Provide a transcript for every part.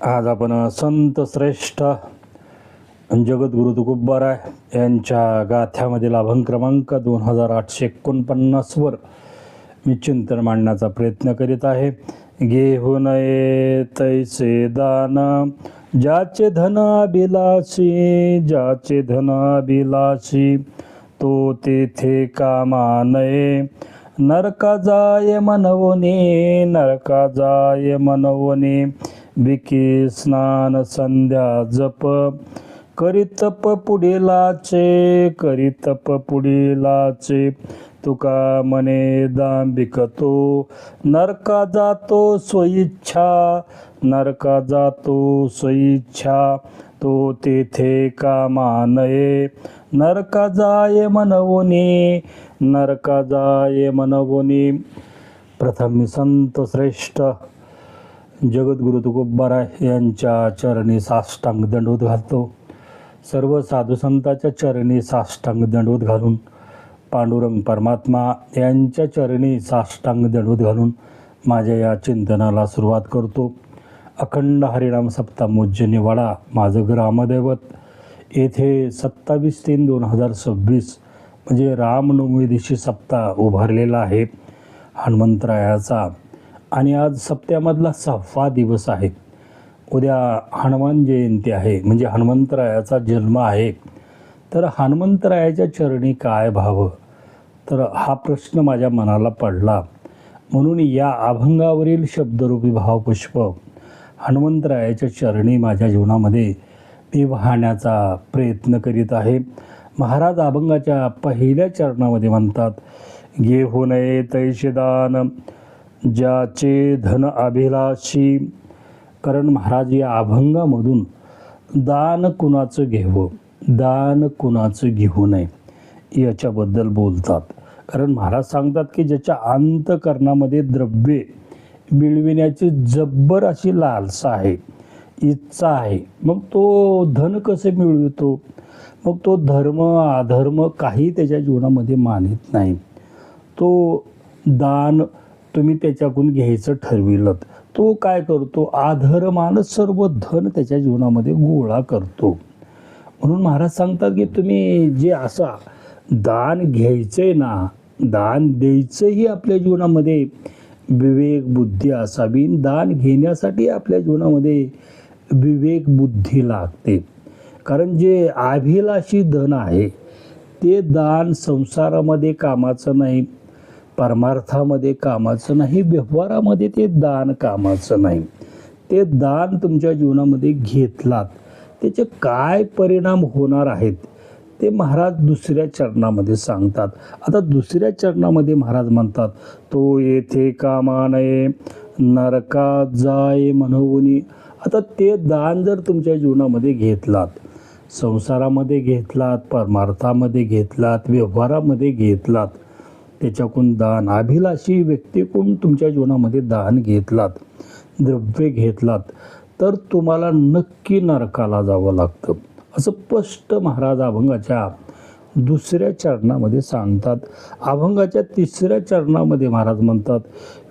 आज आपण संत श्रेष्ठ जगद्गुरु तुकोबाराय यांच्या गाथ्यामधील अभंग क्रमांक 2849 वर मी चिंतन मांडण्याचा प्रयत्न करीत आहे. घेऊन ये तैसे दान ज्याचे धन अभिलाषी, ज्याचे धन अभिलाषी तो तेथे कामा नये. नरका जाय मनवणे, नरका जाय मनवणे विकी स्नान संध्या जप. करी तप पुढीलाचे, करी तप पुढीलाचे तुका मने दांभिक तो. नरका जातो स्वइच्छा, नरका जातो स्वइच्छा तो तेथे कामा नये. नरका जाय मनवणे, नरका जाय मनवणे. प्रथम मी संत श्रेष्ठ जगद्गुरु तुकोबाराय यांच्या चरणी साष्टांग दंडवत घालतो. सर्व साधू संतांच्या चरणी साष्टांग दंडवत घालून, पांडुरंग परमात्मा यांच्या चरणी साष्टांग दंडवत घालून माझ्या या चिंतनाला सुरुवात करतो. अखंड हरिनाम सप्ताह निवाडा माझं ग्रामदैवत येथे 27/3/2026 म्हणजे रामनवमी दिवशी सप्ताह उभारलेला आहे हनुमंतरायाचा. आणि आज सप्त्यामधला 6वा दिवस आहे. उद्या हनुमान जयंती आहे, म्हणजे हनुमंतरायाचा जन्म आहे. तर हनुमंतरायाच्या चरणी काय व्हावं, तर हा प्रश्न माझ्या मनाला पडला. म्हणून या अभंगावरील शब्दरूपी भावपुष्प हनुमंतरायाच्या चरणी माझ्या जीवनामध्ये मी वाहण्याचा प्रयत्न करीत आहे. महाराज अभंगाच्या पहिल्या चरणामध्ये म्हणतात, घेऊन ये तैसे दान ज्याचे धन अभिलाषी. कारण महाराज या अभंगामधून दान कुणाचं घ्यावं, दान कुणाचं घेऊ नये याच्याबद्दल बोलतात. कारण महाराज सांगतात की ज्याच्या अंतःकरणामध्ये द्रव्ये मिळविण्याची जब्बर अशी लालसा आहे, इच्छा आहे, मग तो धन कसं मिळवितो, मग तो धर्म अधर्म काही त्याच्या जीवनामध्ये मानित नाही. तो दान तुम्ही त्याच्याकडून घ्यायचं ठरविलं, तो काय करतो, अधर्मानं सर्व धन त्याच्या जीवनामध्ये गोळा करतो. म्हणून महाराज सांगतात की तुम्ही जे असा दान घ्यायचंय ना, दान द्यायचंही आपल्या जीवनामध्ये विवेक बुद्धी असावी. दान घेण्यासाठी आपल्या जीवनामध्ये विवेक बुद्धी लागते. कारण जे अभिलाषी धन आहे ते दान संसारामध्ये कामाचं नाही, परमार्थामध्ये कामाचं नाही, व्यवहारामध्ये ते दान कामाचं नाही. ते दान तुमच्या जीवनामध्ये घेतलात त्याचे काय परिणाम होणार आहेत ते महाराज दुसऱ्या चरणामध्ये सांगतात. आता दुसऱ्या चरणामध्ये महाराज म्हणतात, तो येथे कामा नये नरका जाय मनवुनी. आता ते दान जर तुमच्या जीवनामध्ये घेतलात, संसारामध्ये घेतलात, परमार्थामध्ये घेतलात, व्यवहारामध्ये घेतलात, त्याच्याकडून दान अभिलाषी व्यक्तीकडून तुमच्या जीवनामध्ये दान घेतलात, द्रव्य घेतलात, तर तुम्हाला नक्की नरकाला जावं लागतं असं स्पष्ट महाराज अभंगाच्या दुसऱ्या चरणामध्ये सांगतात. अभंगाच्या तिसऱ्या चरणामध्ये महाराज म्हणतात,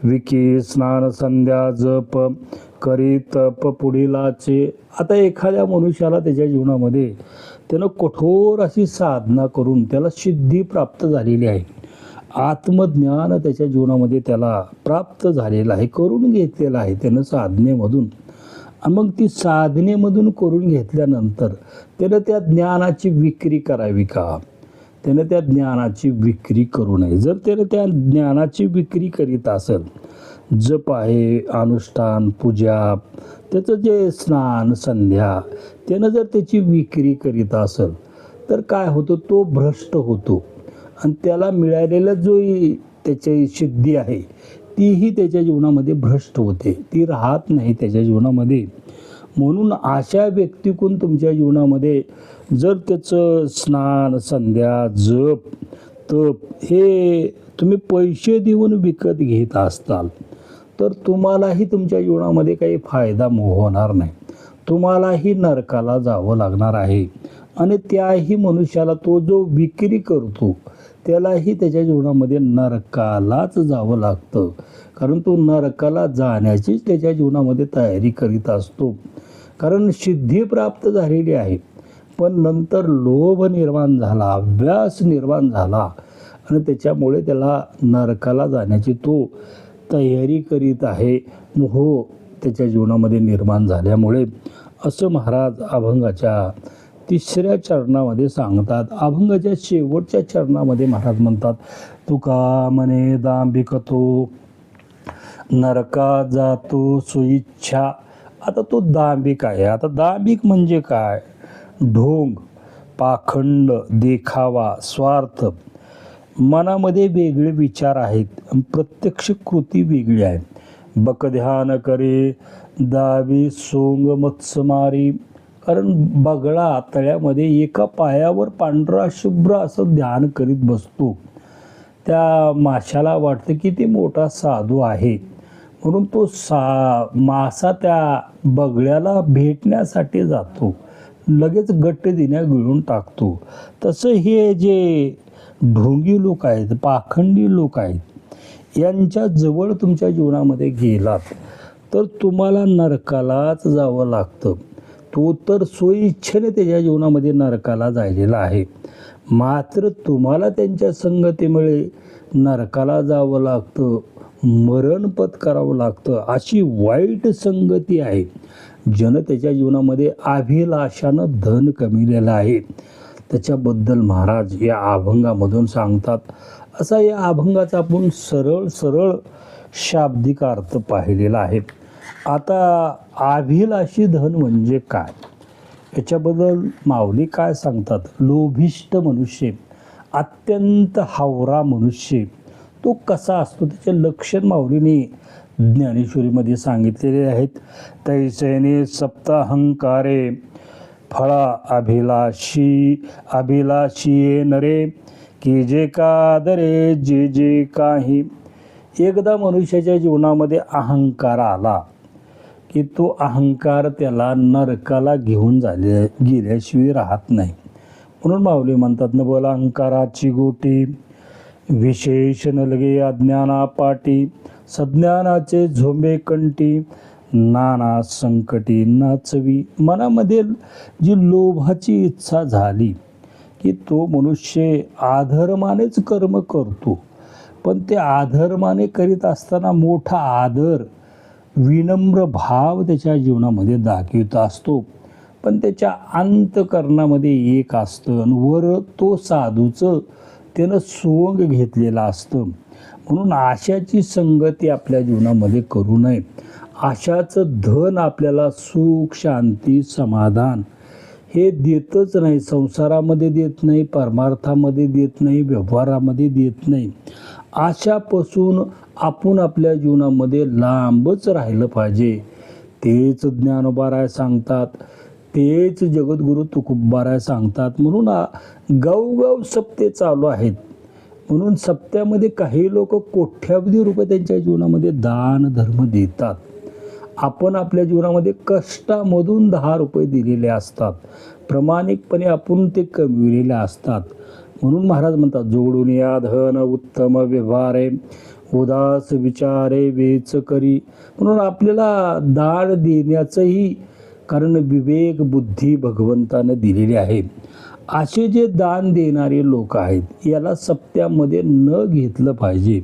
विकी स्नान संध्या जप करी तप पुढीलाचे. आता एखाद्या मनुष्याला त्याच्या जीवनामध्ये त्यानं कठोर अशी साधना करून त्याला सिद्धी प्राप्त झालेली आहे, आत्मज्ञान त्याच्या जीवनामध्ये त्याला प्राप्त झालेलं आहे, करून घेतलेलं आहे त्यानं साधनेमधून. मग ती साधनेमधून करून घेतल्यानंतर त्यानं त्या ज्ञानाची विक्री करावी का, त्यानं त्या ज्ञानाची विक्री करू नये. जर त्यानं त्या ज्ञानाची विक्री करीत असेल, जप आहे, अनुष्ठान, पूजा, त्याचं जे स्नान संध्या, त्यानं जर त्याची विक्री करीत असेल तर काय होतं, तो भ्रष्ट होतो. आणि त्याला मिळालेला जो त्याची सिद्धी आहे तीही त्याच्या जीवनामध्ये भ्रष्ट होते, ती राहत नाही त्याच्या जीवनामध्ये. म्हणून अशा व्यक्तीकडून तुमच्या जीवनामध्ये जर त्याचं स्नान संध्या जप तप हे तुम्ही पैसे देऊन विकत घेत असताल तर तुम्हालाही तुमच्या जीवनामध्ये काही फायदा होणार नाही, तुम्हालाही नरकाला जावं लागणार आहे. आणि त्याही मनुष्याला तो जो विक्री करतो त्यालाही त्याच्या जीवनामध्ये नरकालाच जावं लागतं, कारण तो नरकाला जाण्याचीच त्याच्या जीवनामध्ये तयारी करीत असतो. कारण सिद्धी प्राप्त झालेली आहे, पण नंतर लोभ निर्माण झाला, अभ्यास निर्माण झाला आणि त्याच्यामुळे त्याला नरकाला जाण्याची तो तयारी करीत आहे. मोह त्याच्या जीवनामध्ये निर्माण झाल्यामुळे असं महाराज अभंगाच्या 3ऱ्या चरणामध्ये सांगतात. अभंगाच्या शेवटच्या चरणामध्ये महाराज म्हणतात, तुका म्हणे दांभिक तो नरका जातो सुइच्छा. आता तो दांभिक आहे. आता दांभिक म्हणजे काय? ढोंग, पाखंड, देखावा, स्वार्थ. मनामध्ये वेगळे विचार आहेत, प्रत्यक्ष कृती वेगळी आहे. बकध्यान करे दावी सोंग मत्स्यमारी. कारण बगळा तळ्यामध्ये एका पायावर पांढरा शुभ्र असं ध्यान करीत बसतो. त्या माशाला वाटतं की ते मोठा साधू आहे, म्हणून तो मासा त्या बगळ्याला भेटण्यासाठी जातो, लगेच गट्ट देण्या गिळून टाकतो. तसं हे जे ढोंगी लोक आहेत, पाखंडी लोक आहेत, यांच्या जवळ तुमच्या जीवनामध्ये गेलात तर तुम्हाला नरकालाच जावं लागतं. तो तर स्वइच्छेने त्याच्या जीवनामध्ये नरकाला जायलेला आहे, मात्र तुम्हाला त्यांच्या संगतीमुळे नरकाला जावं लागतं, मरण पत्करावं लागतं. अशी वाईट संगती आहे. जन त्याच्या जीवनामध्ये अभिलाषानं धन कमिलेलं आहे. त्याच्याबद्दल महाराज या अभंगामधून सांगतात. असा या अभंगाचा आपण सरळ शाब्दिक अर्थ पाहिलेला आहे. आता अभिलाषी धन म्हणजे काय, याच्याबद्दल माऊली काय सांगतात? लोभिष्ठ मनुष्य, अत्यंत हावरा मनुष्य, तो कसा असतो त्याचे लक्षण माऊलीने ज्ञानेश्वरीमध्ये सांगितलेले आहेत. तैसेने सप्ताहंकारे फळा अभिलाषी नरे, की जे कादरे जे काही. एकदा मनुष्याच्या जीवनामध्ये अहंकार आला की तो अहंकार त्याला नरकाला घेऊन गेल्याशिवाय राहत नाही. म्हणून माऊली म्हणतात, न बोला अहंकाराची गोटी, विशेष न लगे अज्ञाना पाटी, सज्ञानाचे झोंबे कंठी, नाना संकटी नाचवी. मनामध्ये जी लोभाची इच्छा झाली की तो मनुष्य आधर्मानेच कर्म करतो, पण ते आधर्माने करीत असताना मोठा आदर, विनम्र भाव त्याच्या जीवनामध्ये दाखवित असतो, पण त्याच्या अंतकरणामध्ये एक असतं आणि वर तो साधूचं त्यानं सोंग घेतलेलं असतं. म्हणून आशाची संगती आपल्या जीवनामध्ये करू नये. आशाचं धन आपल्याला सुख, शांती, समाधान हे देतच नाही. संसारामध्ये देत नाही, परमार्थामध्ये देत नाही, व्यवहारामध्ये देत नाही. आशापासून आपण आपल्या जीवनामध्ये लांबच राहिलं पाहिजे. तेच ज्ञानोबाराय सांगतात, तेच जगद्गुरु तुकोबाराय सांगतात. म्हणून गावगाव सप्ते चालू आहेत. म्हणून सप्त्यामध्ये काही लोक कोट्यावधी रुपये त्यांच्या जीवनामध्ये दान धर्म देतात. आपण आपल्या जीवनामध्ये कष्टामधून 10 रुपये दिलेले असतात, प्रामाणिकपणे आपण ते कमविलेले असतात. म्हणून महाराज म्हणतात, जोडून या धन उत्तम व्यवहारे, उदास विचारे वेच करी. म्हणून आपल्याला दान देण्याचंही कारण विवेक बुद्धी भगवंतानं दिलेली आहे. असे जे दान देणारे लोक आहेत याला सप्त्यामध्ये न घेतलं पाहिजे.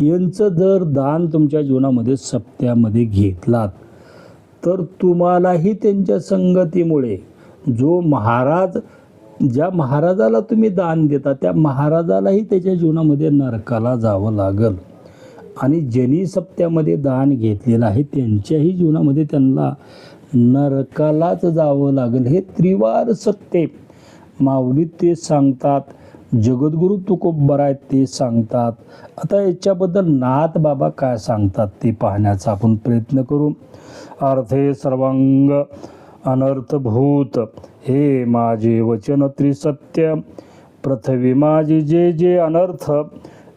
यांचं जर दान तुमच्या जीवनामध्ये सप्त्यामध्ये घेतलात तर तुम्हालाही त्यांच्या संगतीमुळे ज्या महाराजाला तुम्ही दान देता त्या महाराजालाही त्याच्या जीवनामध्ये नरकाला जावं लागल. आणि ज्यांनी सप्त्यामध्ये दान घेतलेलं आहे त्यांच्याही जीवनामध्ये त्यांना नरकालाच जावं लागेल. हे त्रिवार सत्य माऊली ते सांगतात, जगद्गुरु तुकोबाराय ते सांगतात. आता याच्याबद्दल नाथ बाबा काय सांगतात ते पाहण्याचा आपण प्रयत्न करू. अर्थे सर्वांग अनर्थभूत, हे माझे वचन त्रिसत्य. पृथ्वी माझी जे अनर्थ,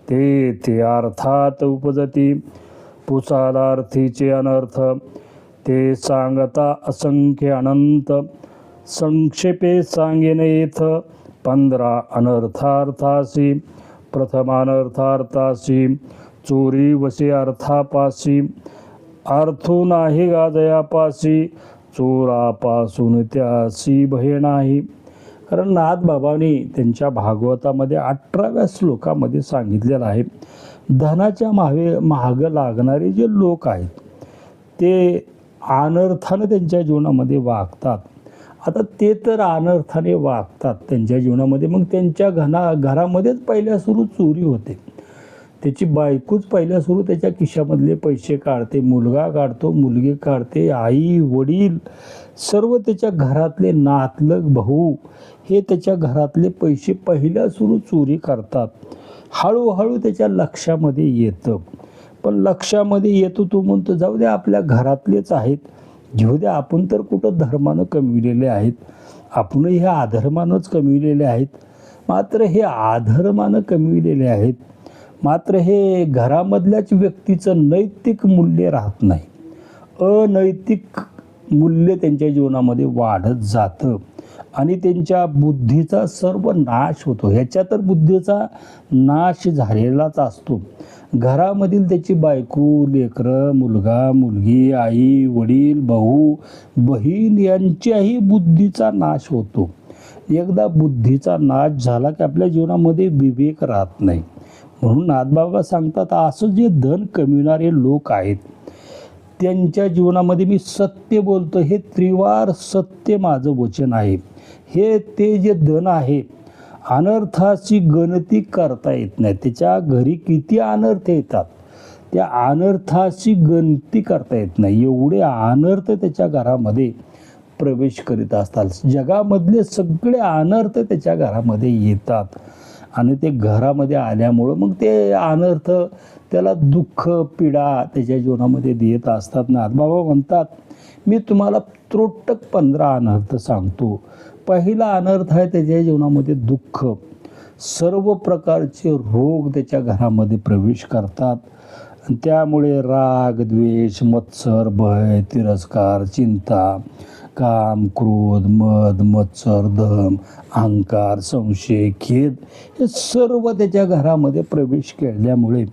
ते अर्थात उपजती. पुसालार्थीचे अनर्थ, ते सांगता असंख्य अनंत. संक्षेपे सांगेन येथ 15 अनर्थार्थासी. प्रथमानर्थार्थासी चोरी वसे अर्थापासी. अर्थो नाही गाजयापासी. चोरापासून त्यासी भय नाही. कारण नाथबाबांनी त्यांच्या भागवतामध्ये 18व्या श्लोकामध्ये सांगितलेलं आहे, धनाच्या महाग लागणारे जे लोक आहेत ते अनर्थाने त्यांच्या जीवनामध्ये वागतात. आता ते तर अनर्थाने वागतात त्यांच्या जीवनामध्ये, मग त्यांच्या घरामध्येच पहिल्या सुरू चोरी होते. त्याची बायकोच पहिल्या सुरू त्याच्या खिशामधले पैसे काढते, मुलगा काढतो, मुलगी काढते, आई वडील सर्व त्याच्या घरातले नातलग भाऊ हे त्याच्या घरातले पैसे पहिल्या सुरू चोरी करतात. हळूहळू त्याच्या लक्षामध्ये येतं, पण लक्षामध्ये येतो तो म्हणतो जाऊ द्या आपल्या घरातलेच आहेत, घेऊ द्या, आपण तर कुठं धर्मानं कमविलेले आहेत, आपणही हे अधर्मानंच कमविलेले आहेत. मात्र हे अधर्मानं कमविलेले आहेत, मात्र हे घरामधल्याच व्यक्तीचं नैतिक मूल्य राहत नाही, अनैतिक मूल्य त्यांच्या जीवनामध्ये वाढत जातं आणि त्यांच्या बुद्धीचा सर्व नाश होतो. ह्याच्या तर बुद्धीचा नाश झालेलाच असतो. घरामधील त्याची बायको, लेकरं, मुलगा, मुलगी, आई वडील, भाऊ बहीण यांच्याही बुद्धीचा नाश होतो. एकदा बुद्धीचा नाश झाला की आपल्या जीवनामध्ये विवेक राहत नाही. म्हणून नाथबाबा सांगतात, असं जे धन कमविणारे लोक आहेत त्यांच्या जीवनामध्ये मी सत्य बोलतो, हे त्रिवार सत्य माझं वचन आहे. हे ते जे धन आहे अनर्थाची गणती करता येत नाही. त्याच्या घरी किती अनर्थ येतात त्या अनर्थाची गणती करता येत नाही. एवढे अनर्थ त्याच्या घरामध्ये प्रवेश करीत असतात. जगामधले सगळे अनर्थ त्याच्या घरामध्ये येतात आणि ते घरामध्ये आल्यामुळं मग ते अनर्थ त्याला दुःख पीडा त्याच्या जीवनामध्ये देत असतात. नाथबाबा म्हणतात, मी तुम्हाला त्रोटक 15 अनर्थ सांगतो. पहिला अनर्थ आहे त्याच्या जीवनामध्ये दुःख. सर्व प्रकारचे रोग त्याच्या घरामध्ये प्रवेश करतात. त्यामुळे राग, द्वेष, मत्सर, भय, तिरस्कार, चिंता, काम, क्रोध, मद, मत्सर, दम, अहंकार, संशय, खेद हे सर्व त्याच्या घरामध्ये प्रवेश केल्यामुळे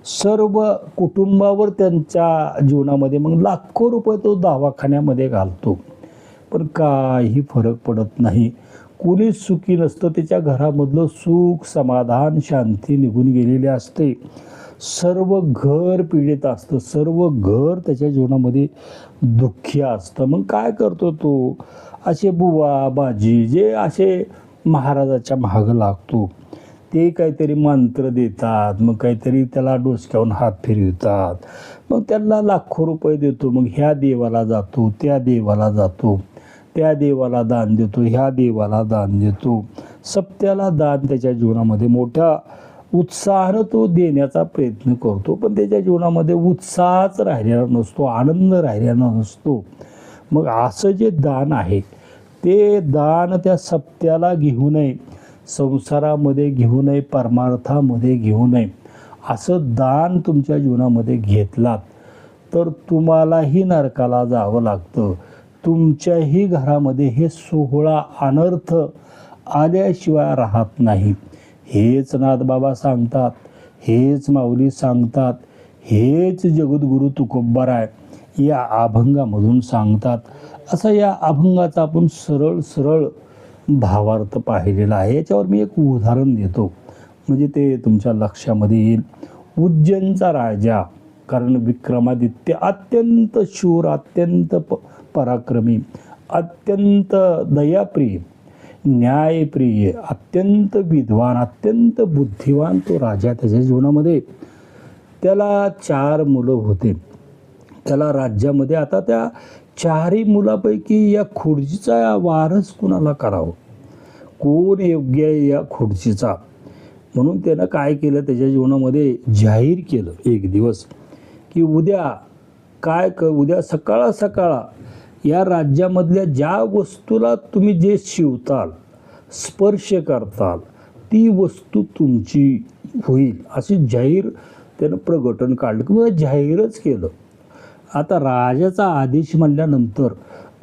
सर्व कुटुंबावर त्यांच्या जीवनामध्ये मग लाखो रुपये तो दवाखान्यामध्ये घालतो, पण काही फरक पडत नाही. कोणीच सुखी नसतं. त्याच्या घरामधलं सुख, समाधान, शांती निघून गेलेली असते. सर्व घर पीडित असतं, सर्व घर त्याच्या जीवनामध्ये दुःखी असतं. मग काय करतो तो? असे बुवा बाजी जे असे महाराजाच्या मागं लागतो, ते काहीतरी मंत्र देतात, मग काहीतरी त्याला डोसक्यावरून हात फिरवतात, मग त्यांना लाखो रुपये देतो. मग ह्या देवाला जातो, त्या देवाला जातो, त्या देवाला दान देतो, ह्या देवाला दान देतो. सप्त्याला दान त्याच्या जीवनामध्ये मोठ्या उत्साहानं तो देण्याचा प्रयत्न करतो, पण त्याच्या जीवनामध्ये उत्साहच राहिलेला नसतो, आनंद राहिलेला नसतो. मग असं जे दान आहे ते दान त्या सप्त्याला घेऊ नये, संसारामध्ये घेऊ नये, परमार्थामध्ये घेऊ नये. असं दान तुमच्या जीवनामध्ये घेतलात तर तुम्हालाही नरकाला जावं लागतं. तुमच्याही घरामध्ये हे 16 अनर्थ आल्याशिवाय राहत नाही. हेच नाथबाबा सांगतात, हेच माऊली सांगतात, हेच जगद्गुरू तुकोबाराय या अभंगामधून सांगतात. असं या अभंगाचा आपण सरळ भावार्थ पाहिलेला आहे. याच्यावर मी एक उदाहरण देतो म्हणजे ते तुमच्या लक्षामध्ये येईल. उज्जैनचा राजा, कारण विक्रमादित्य अत्यंत शूर, अत्यंत पराक्रमी, अत्यंत दयाप्रिय, न्यायप्रिय, अत्यंत विद्वान, अत्यंत बुद्धिवान तो राजा. त्याच्या जीवनामध्ये त्याला 4 मुलं होते. त्याला राज्यामध्ये आता त्या 4ही मुलापैकी या खुर्चीचा वारस कुणाला करावं, कोण योग्य आहे या खुर्चीचा, म्हणून त्यानं काय केलं, त्याच्या जीवनामध्ये जाहीर केलं एक दिवस की उद्या सकाळ या राज्यामधल्या ज्या वस्तूला तुम्ही जे शिवताल, स्पर्श करताल, ती वस्तू तुमची होईल. अशी जाहीर त्यानं प्रकटन काढलं किंवा जाहीरच केलं. आता राजाचा आदेश म्हणल्यानंतर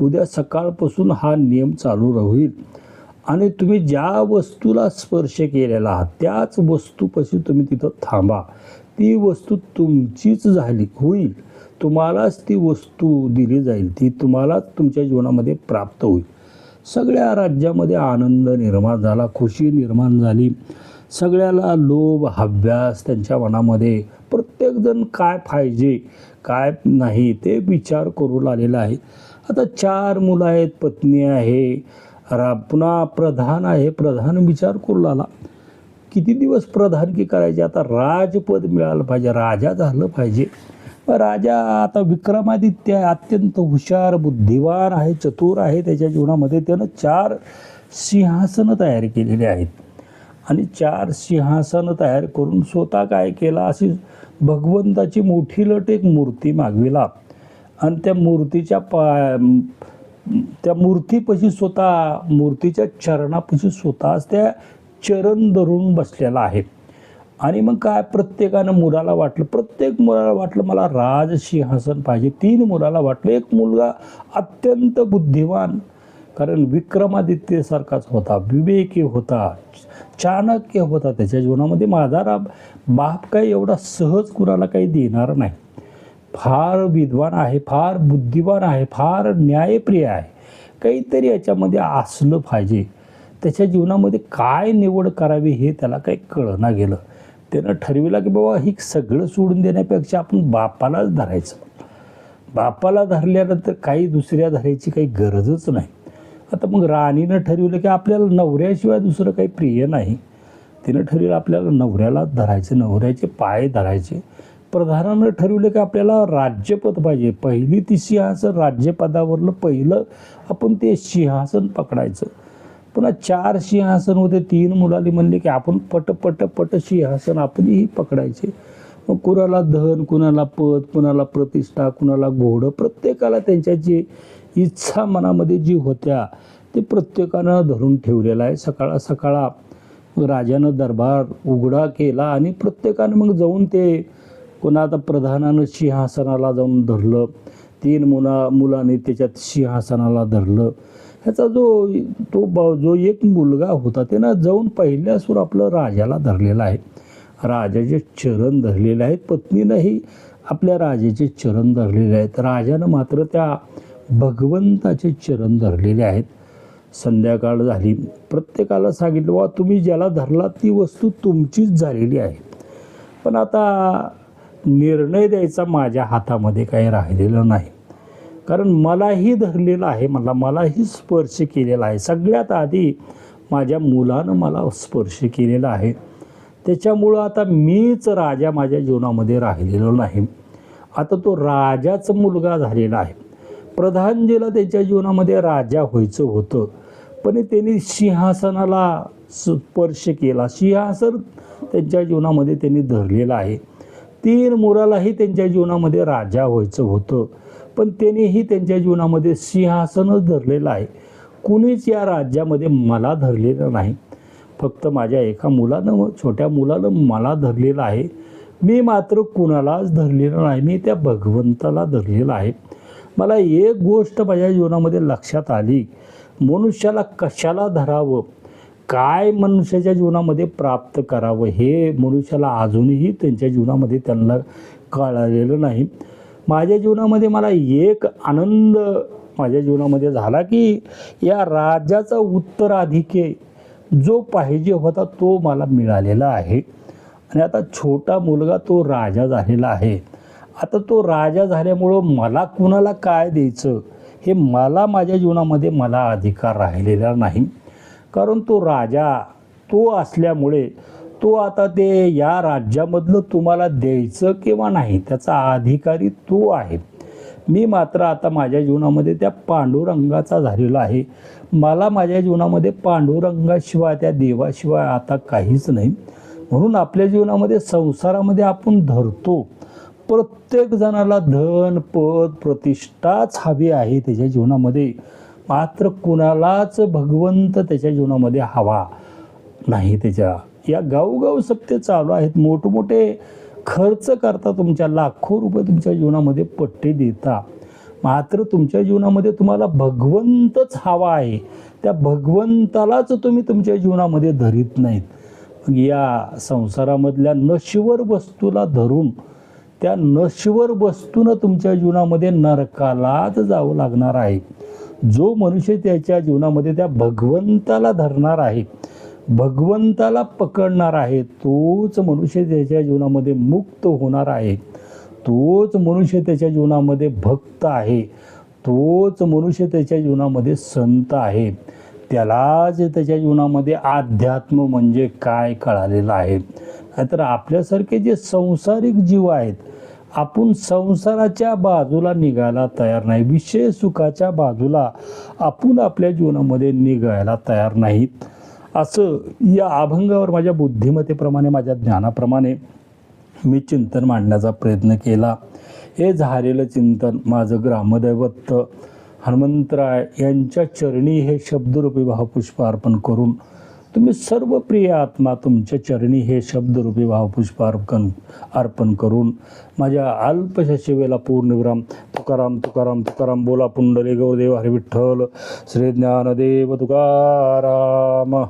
उद्या सकाळपासून हा नियम चालू राहील आणि तुम्ही ज्या वस्तूला स्पर्श केलेला आहात त्याच वस्तूपाशी तुम्ही तिथं थांबा. ती वस्तू तुमचीच झाली होईल, तुम्हालाच ती वस्तू दिली जाईल, ती तुम्हालाच तुमच्या जीवनामध्ये प्राप्त होईल. सगळ्या राज्यामध्ये आनंद निर्माण झाला, खुशी निर्माण झाली. सगळ्याला लोभ हव्यास त्यांच्या मनामध्ये, प्रत्येकजण काय पाहिजे काय नाही ते विचार करू लागलेला आहे. आता 4 मुलं आहेत, पत्नी आहे, पुन्हा प्रधान आहे. प्रधान विचार करू लागला किती दिवस प्रधानकी करायची, आता राजपद मिळालं पाहिजे, राजा झालं पाहिजे. राजा आता विक्रमादित्य आहे, अत्यंत हुशार बुद्धिवान आहे, चतुर आहे. त्याच्या जीवनामध्ये त्यानं 4 सिंहासनं तयार केलेली आहेत आणि 4 सिंहासनं तयार करून स्वतः काय केला, अशी भगवंताची मोठी लट एक मूर्ती मागविला आणि त्या मूर्तीपाशी स्वतः, मूर्तीच्या चरणापाशी स्वतःच त्या चरण धरून बसलेला आहे. आणि मग काय प्रत्येक मुलाला वाटलं मला राजसिंहासन पाहिजे. 3 मुलाला वाटलं. एक मुलगा अत्यंत बुद्धिवान, कारण विक्रमादित्यसारखाच होता, विवेकी होता, चाणक्य होता. त्याच्या जीवनामध्ये माझा बाप काही एवढा सहज कुणाला काही देणार नाही. फार विद्वान आहे, फार बुद्धिवान आहे, फार न्यायप्रिय आहे. काहीतरी याच्यामध्ये असलं पाहिजे. त्याच्या जीवनामध्ये काय निवड करावी हे त्याला काही कळना गेलं. त्यानं ठरविलं की बाबा ही सगळं सोडून देण्यापेक्षा आपण बापालाच धरायचं. बापाला धरल्यानंतर काही दुसऱ्या धरायची काही गरजच नाही. आता मग राणीनं ठरवलं की आपल्याला नवऱ्याशिवाय दुसरं काही प्रिय नाही. तिनं ठरवलं आपल्याला नवऱ्यालाच धरायचं, नवऱ्याचे पाय धरायचे. प्रधानानं ठरवलं की आपल्याला राज्यपद पाहिजे. पहिली ती सिंहासन, राज्यपदावरलं पहिलं आपण ते सिंहासन पकडायचं. पुन्हा 4 सिंहासन होते. 3 मुलाली म्हणले की आपण पट सिंहासन आपणही पकडायचे. मग कुणाला धन, कुणाला पद, कुणाला प्रतिष्ठा, कुणाला घोडं, प्रत्येकाला त्यांच्याची इच्छा मनामध्ये जी होत्या ते प्रत्येकानं धरून ठेवलेलं आहे. सकाळा राजानं दरबार उघडा केला आणि प्रत्येकानं मग जाऊन ते कोणा आता प्रधानानं सिंहासनाला जाऊन धरलं, 3 मुलांनी त्याच्यात सिंहासनाला धरलं. ह्याचा जो एक मुलगा होता त्यानं जाऊन पहिल्यासूर आपलं राजाला धरलेला आहे, राजाचे चरण धरलेले आहेत. पत्नीनंही आपल्या राजाचे चरण धरलेले आहेत. राजानं मात्र त्या भगवंताचे चरण धरलेले आहेत. संध्याकाळ झाली. प्रत्येकाला सांगितलं बाबा तुम्ही ज्याला धरला ती वस्तू तुमचीच झालेली आहे. पण आता निर्णय द्यायचा माझ्या हातामध्ये काही राहिलेलं नाही, कारण मलाही धरलेलं आहे, मलाही स्पर्श केलेला आहे. सगळ्यात आधी माझ्या मुलानं मला स्पर्श केलेला आहे. त्याच्यामुळं आता मीच राजा माझ्या जीवनामध्ये राहिलेलो नाही. आता तो राजाचा मुलगा झालेला आहे. प्रधानजीला त्याच्या जीवनामध्ये राजा व्हायचं होतं, पण त्यांनी सिंहासनाला स्पर्श केला. सिंहासन त्यांच्या जीवनामध्ये त्यांनी धरलेलं आहे. 3 मुलालाही त्यांच्या जीवनामध्ये राजा व्हायचं होतं, पण त्यांनीही त्यांच्या जीवनामध्ये सिंहासनच धरलेलं आहे. कुणीच या राज्यामध्ये मला धरलेलं नाही. फक्त माझ्या एका मुलानं, छोट्या मुलानं मला धरलेलं आहे. मी मात्र कुणालाच धरलेलं नाही. मी त्या भगवंताला धरलेलं आहे. मला एक गोष्ट माझ्या जीवनामध्ये लक्षात आली, मनुष्याला कशाला धरावं, काय मनुष्याच्या जीवनामध्ये प्राप्त करावं हे मनुष्याला अजूनही त्यांच्या जीवनामध्ये त्यांना कळलेलं नाही. माझ्या जीवनामध्ये मला एक आनंद माझ्या जीवनामध्ये झाला की या राजाचा उत्तराधिकारी जो पाहिजे होता तो मला मिळालेला आहे. आणि आता छोटा मुलगा तो राजा झालेला आहे. आता तो राजा झाल्यामुळं मला कुणाला काय द्यायचं हे माझ्या जीवनामध्ये मला अधिकार राहिलेला नाही. कारण तो राजा तो असल्यामुळे तो आता ते या राज्यामधलं तुम्हाला द्यायचं किंवा नाही त्याचा अधिकारी तो आहे. मी मात्र आता माझ्या जीवनामध्ये त्या पांडुरंगाचा झालेला आहे. मला माझ्या जीवनामध्ये पांडुरंगाशिवाय, त्या देवाशिवाय आता काहीच नाही. म्हणून आपल्या जीवनामध्ये संसारामध्ये आपण धरतो, प्रत्येक जणाला धन पद प्रतिष्ठाच हवी आहे त्याच्या जीवनामध्ये, मात्र कुणालाच भगवंत त्याच्या जीवनामध्ये हवा नाही. त्याच्या या गावगाव सत्य चालू आहेत. मोठमोठे खर्च करता, तुमच्या लाखो रुपये तुमच्या जीवनामध्ये पट्टे देता, मात्र तुमच्या जीवनामध्ये तुम्हाला भगवंतच हवा आहे, त्या भगवंतालाच तुम्ही तुमच्या जीवनामध्ये धरीत नाहीत. मग या संसारामधल्या नश्वर वस्तूला धरून त्या नश्वर वस्तूनं तुमच्या जीवनामध्ये नरकालाच जावं लागणार आहे. जो मनुष्य त्याच्या जीवनामध्ये त्या भगवंताला धरणार आहे, भगवंताला पकडणार आहे, तोच मनुष्य त्याच्या जीवनामध्ये मुक्त होणार आहे. तोच मनुष्य त्याच्या जीवनामध्ये भक्त आहे, तोच मनुष्य त्याच्या जीवनामध्ये संत आहे. त्यालाच त्याच्या जीवनामध्ये अध्यात्म म्हणजे काय कळालेलं आहे. नाहीतर आपल्यासारखे जे संसारिक जीव आहेत, आपण संसाराच्या बाजूला निघायला तयार नाही, विषय सुखाच्या बाजूला आपण आपल्या जीवनामध्ये निघायला तयार नाहीत. असं या अभंगावर माझ्या बुद्धिमत्तेप्रमाणे, माझ्या ज्ञानाप्रमाणे मी चिंतन मांडण्याचा प्रयत्न केला. हे झालेलं चिंतन माझं ग्रामदैवत हनुमंतराय यांच्या चरणी हे शब्दरूपी भावपुष्प अर्पण करून, तुम्ही सर्व प्रिय आत्मा तुमच्या चरणी हे शब्दरूपी भावपुष्प अर्पण करून माझ्या अल्पशा सेवेला पूर्णविराम. तुकाराम तुकाराम तुकाराम. बोला पुंडलिक देव हरी विठ्ठल. श्री ज्ञानदेव तुकाराम.